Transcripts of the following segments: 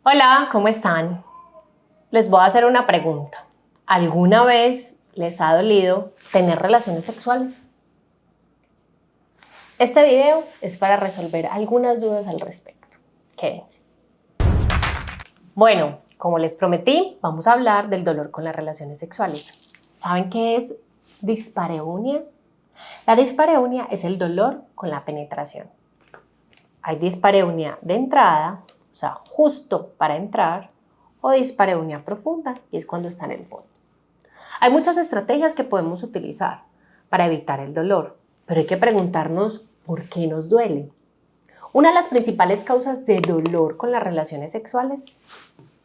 Hola, ¿cómo están? Les voy a hacer una pregunta. ¿Alguna vez les ha dolido tener relaciones sexuales? Este video es para resolver algunas dudas al respecto. Quédense. Bueno, como les prometí, vamos a hablar del dolor con las relaciones sexuales. ¿Saben qué es dispareunia? La dispareunia es el dolor con la penetración. Hay dispareunia de entrada, o sea, justo para entrar, o dispareunia profunda, y es cuando está en el fondo. Hay muchas estrategias que podemos utilizar para evitar el dolor, pero hay que preguntarnos por qué nos duele. Una de las principales causas de dolor con las relaciones sexuales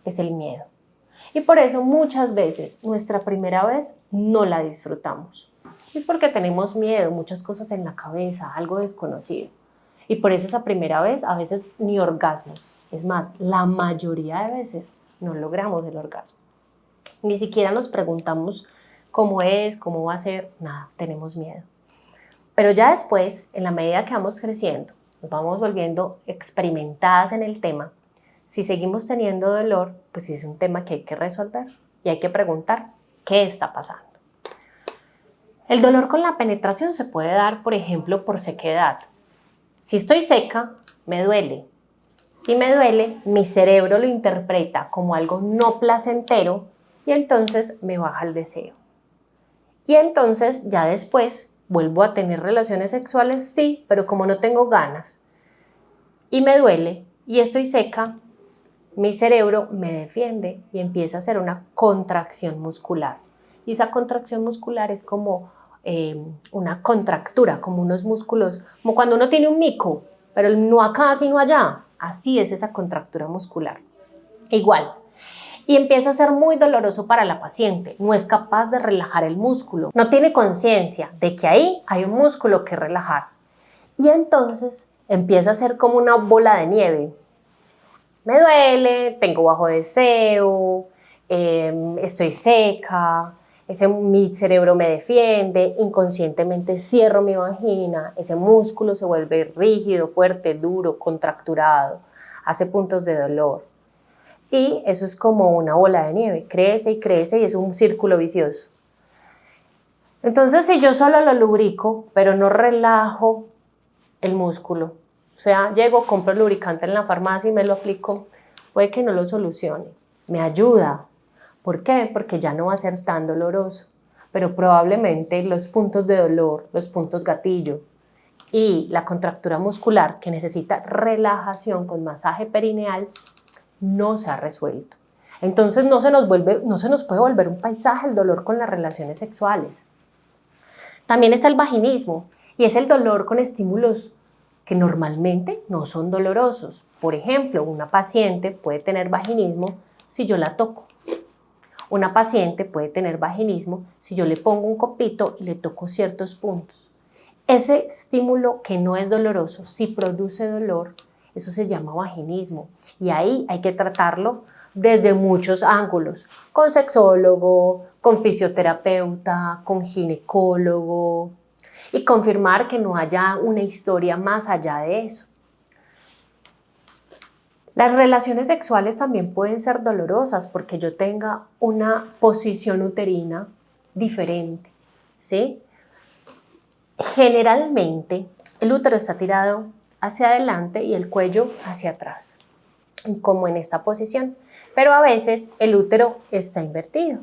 es el miedo. Y por eso muchas veces nuestra primera vez no la disfrutamos. Es porque tenemos miedo, muchas cosas en la cabeza, algo desconocido. Y por eso esa primera vez a veces ni orgasmos. Es más, la mayoría de veces no logramos el orgasmo. Ni siquiera nos preguntamos cómo es, cómo va a ser, nada, tenemos miedo. Pero ya después, en la medida que vamos creciendo, nos vamos volviendo experimentadas en el tema. Si seguimos teniendo dolor, pues es un tema que hay que resolver y hay que preguntar qué está pasando. El dolor con la penetración se puede dar, por ejemplo, por sequedad. Si estoy seca, me duele. Si me duele, mi cerebro lo interpreta como algo no placentero y entonces me baja el deseo. Y entonces ya después vuelvo a tener relaciones sexuales, sí, pero como no tengo ganas y me duele y estoy seca, mi cerebro me defiende y empieza a hacer una contracción muscular. Y esa contracción muscular es como una contractura, como unos músculos, como cuando uno tiene un mico, pero no acá sino allá. Así es esa contractura muscular. Igual. Y empieza a ser muy doloroso para la paciente. No es capaz de relajar el músculo. No tiene conciencia de que ahí hay un músculo que relajar. Y entonces empieza a ser como una bola de nieve. Me duele, tengo bajo deseo, estoy seca, mi cerebro me defiende, inconscientemente cierro mi vagina, ese músculo se vuelve rígido, fuerte, duro, contracturado, hace puntos de dolor. Y eso es como una bola de nieve, crece y es un círculo vicioso. Entonces, si yo solo lo lubrico, pero no relajo el músculo, o sea, llego, compro el lubricante en la farmacia y me lo aplico, puede que no lo solucione. Me ayuda. ¿Por qué? Porque ya no va a ser tan doloroso. Pero probablemente los puntos de dolor, los puntos gatillo y la contractura muscular que necesita relajación con masaje perineal no se ha resuelto. Entonces no se nos puede volver un paisaje el dolor con las relaciones sexuales. También está el vaginismo y es el dolor con estímulos que normalmente no son dolorosos. Por ejemplo, una paciente puede tener vaginismo si yo la toco. Una paciente puede tener vaginismo si yo le pongo un copito y le toco ciertos puntos. Ese estímulo que no es doloroso, si produce dolor, eso se llama vaginismo. Y ahí hay que tratarlo desde muchos ángulos, con sexólogo, con fisioterapeuta, con ginecólogo, y confirmar que no haya una historia más allá de eso. Las relaciones sexuales también pueden ser dolorosas porque yo tenga una posición uterina diferente, ¿sí? Generalmente el útero está tirado hacia adelante y el cuello hacia atrás, como en esta posición, pero a veces el útero está invertido,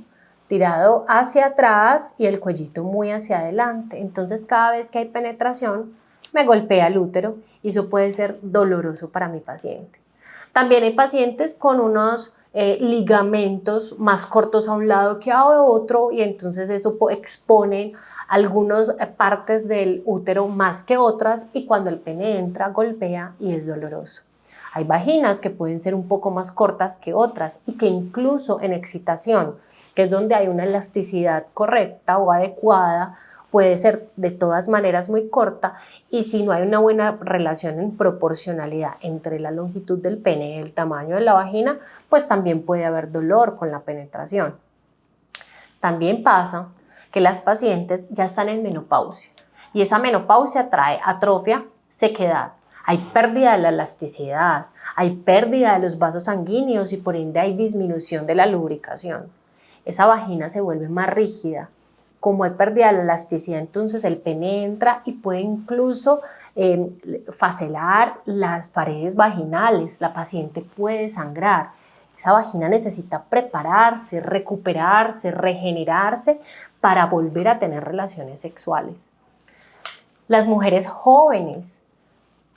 tirado hacia atrás y el cuellito muy hacia adelante. Entonces cada vez que hay penetración me golpea el útero y eso puede ser doloroso para mi paciente. También hay pacientes con unos ligamentos más cortos a un lado que a otro y entonces eso expone algunas partes del útero más que otras y cuando el pene entra golpea y es doloroso. Hay vaginas que pueden ser un poco más cortas que otras y que incluso en excitación, que es donde hay una elasticidad correcta o adecuada, puede ser de todas maneras muy corta y si no hay una buena relación en proporcionalidad entre la longitud del pene y el tamaño de la vagina, pues también puede haber dolor con la penetración. También pasa que las pacientes ya están en menopausia y esa menopausia trae atrofia, sequedad. hay pérdida de la elasticidad, hay pérdida de los vasos sanguíneos y por ende hay disminución de la lubricación. Esa vagina se vuelve más rígida. Como hay pérdida de la elasticidad, entonces el pene entra y puede incluso facelar las paredes vaginales. La paciente puede sangrar. Esa vagina necesita prepararse, recuperarse, regenerarse para volver a tener relaciones sexuales. Las mujeres jóvenes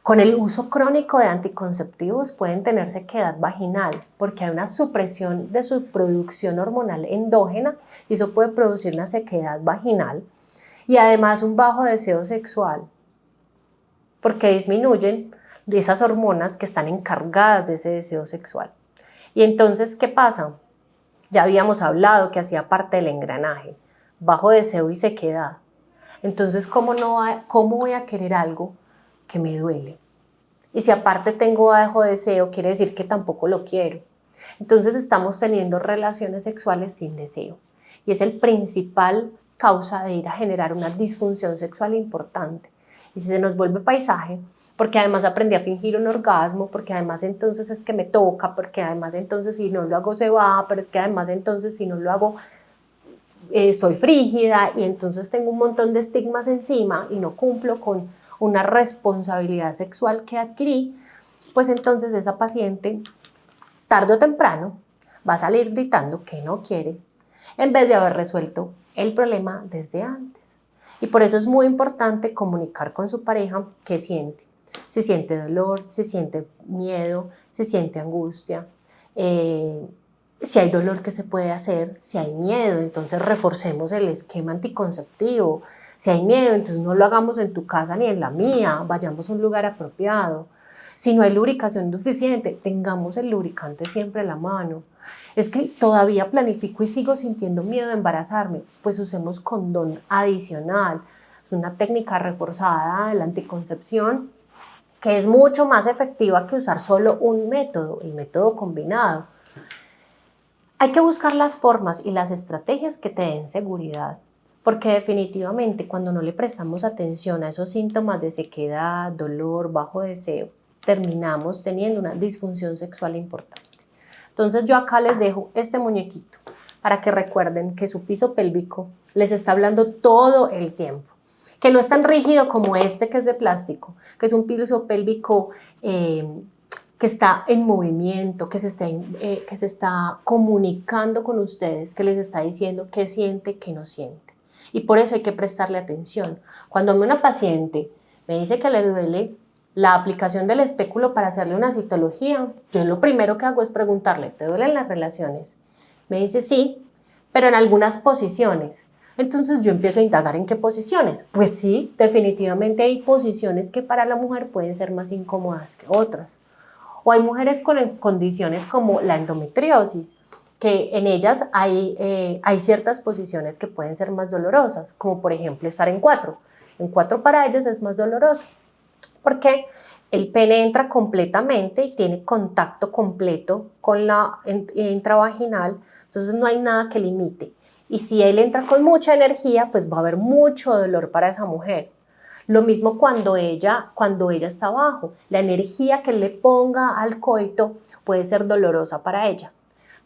con el uso crónico de anticonceptivos pueden tener sequedad vaginal porque hay una supresión de su producción hormonal endógena y eso puede producir una sequedad vaginal y además un bajo deseo sexual porque disminuyen esas hormonas que están encargadas de ese deseo sexual. Y entonces, ¿qué pasa? Ya habíamos hablado que hacía parte del engranaje, bajo deseo y sequedad. Entonces, ¿cómo voy a querer algo que me duele? Y si aparte tengo bajo deseo, quiere decir que tampoco lo quiero. Entonces estamos teniendo relaciones sexuales sin deseo. Y es el principal causa de ir a generar una disfunción sexual importante. Y si se nos vuelve paisaje, porque además aprendí a fingir un orgasmo, porque además entonces es que me toca, porque además entonces si no lo hago se va, pero es que además entonces si no lo hago soy frígida y entonces tengo un montón de estigmas encima y no cumplo con una responsabilidad sexual que adquirí, pues entonces esa paciente tarde o temprano va a salir gritando que no quiere en vez de haber resuelto el problema desde antes. Y por eso es muy importante comunicar con su pareja qué siente. Si siente dolor, si siente miedo, si siente angustia, si hay dolor, ¿qué se puede hacer? Si hay miedo, entonces reforcemos el esquema anticonceptivo. Si hay miedo, entonces no lo hagamos en tu casa ni en la mía, vayamos a un lugar apropiado. Si no hay lubricación suficiente, tengamos el lubricante siempre a la mano. Es que todavía planifico y sigo sintiendo miedo de embarazarme, pues usemos condón adicional. Es una técnica reforzada de la anticoncepción que es mucho más efectiva que usar solo un método, el método combinado. Hay que buscar las formas y las estrategias que te den seguridad, porque definitivamente cuando no le prestamos atención a esos síntomas de sequedad, dolor, bajo deseo, terminamos teniendo una disfunción sexual importante. Entonces yo acá les dejo este muñequito para que recuerden que su piso pélvico les está hablando todo el tiempo, que no es tan rígido como este que es de plástico, que es un piso pélvico que está en movimiento, que se está comunicando con ustedes, que les está diciendo qué siente, qué no siente. Y por eso hay que prestarle atención. Cuando una paciente me dice que le duele la aplicación del espéculo para hacerle una citología, yo lo primero que hago es preguntarle, ¿te duelen las relaciones? Me dice sí, pero en algunas posiciones. Entonces yo empiezo a indagar en qué posiciones. Pues sí, definitivamente hay posiciones que para la mujer pueden ser más incómodas que otras. O hay mujeres con condiciones como la endometriosis, que en ellas hay ciertas posiciones que pueden ser más dolorosas, como por ejemplo estar en cuatro. En cuatro para ellas es más doloroso, porque el pene entra completamente y tiene contacto completo con la intravaginal, entonces no hay nada que limite. Y si él entra con mucha energía, pues va a haber mucho dolor para esa mujer. Lo mismo cuando ella está abajo. La energía que le ponga al coito puede ser dolorosa para ella.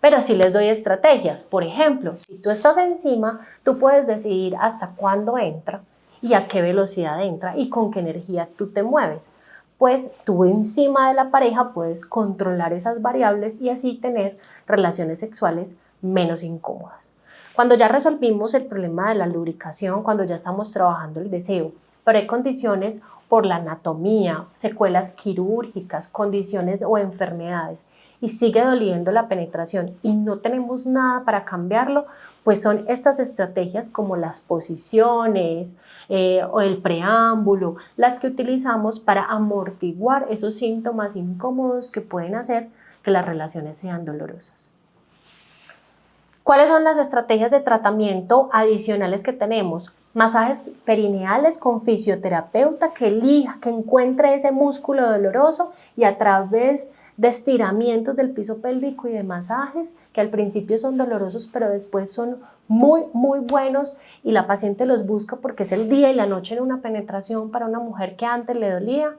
Pero sí les doy estrategias. Por ejemplo, si tú estás encima, tú puedes decidir hasta cuándo entra y a qué velocidad entra y con qué energía tú te mueves. Pues tú encima de la pareja puedes controlar esas variables y así tener relaciones sexuales menos incómodas. Cuando ya resolvimos el problema de la lubricación, cuando ya estamos trabajando el deseo, pero hay condiciones por la anatomía, secuelas quirúrgicas, condiciones o enfermedades y sigue doliendo la penetración y no tenemos nada para cambiarlo, pues son estas estrategias como las posiciones o el preámbulo, las que utilizamos para amortiguar esos síntomas incómodos que pueden hacer que las relaciones sean dolorosas. ¿Cuáles son las estrategias de tratamiento adicionales que tenemos? Masajes perineales con fisioterapeuta que elija, que encuentre ese músculo doloroso y a través de estiramientos del piso pélvico y de masajes que al principio son dolorosos pero después son muy buenos y la paciente los busca porque es el día y la noche en una penetración para una mujer que antes le dolía.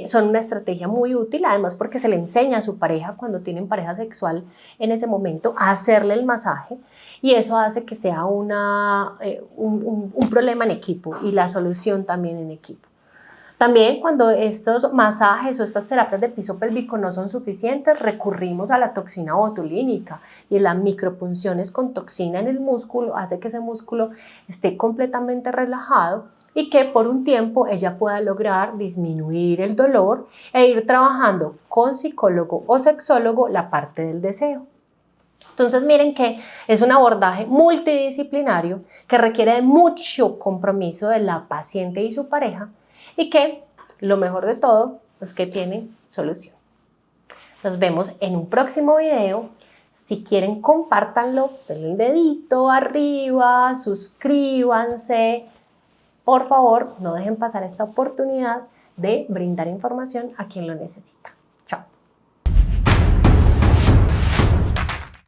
son una estrategia muy útil, además porque se le enseña a su pareja cuando tienen pareja sexual en ese momento a hacerle el masaje y eso hace que sea un problema en equipo y la solución también en equipo. También cuando estos masajes o estas terapias de piso pélvico no son suficientes, recurrimos a la toxina botulínica y las micropunciones con toxina en el músculo hace que ese músculo esté completamente relajado y que por un tiempo ella pueda lograr disminuir el dolor e ir trabajando con psicólogo o sexólogo la parte del deseo. Entonces miren que es un abordaje multidisciplinario que requiere de mucho compromiso de la paciente y su pareja y que lo mejor de todo es que tiene solución. Nos vemos en un próximo video. Si quieren, compártanlo, denle el dedito arriba, suscríbanse. Por favor, no dejen pasar esta oportunidad de brindar información a quien lo necesita. Chao.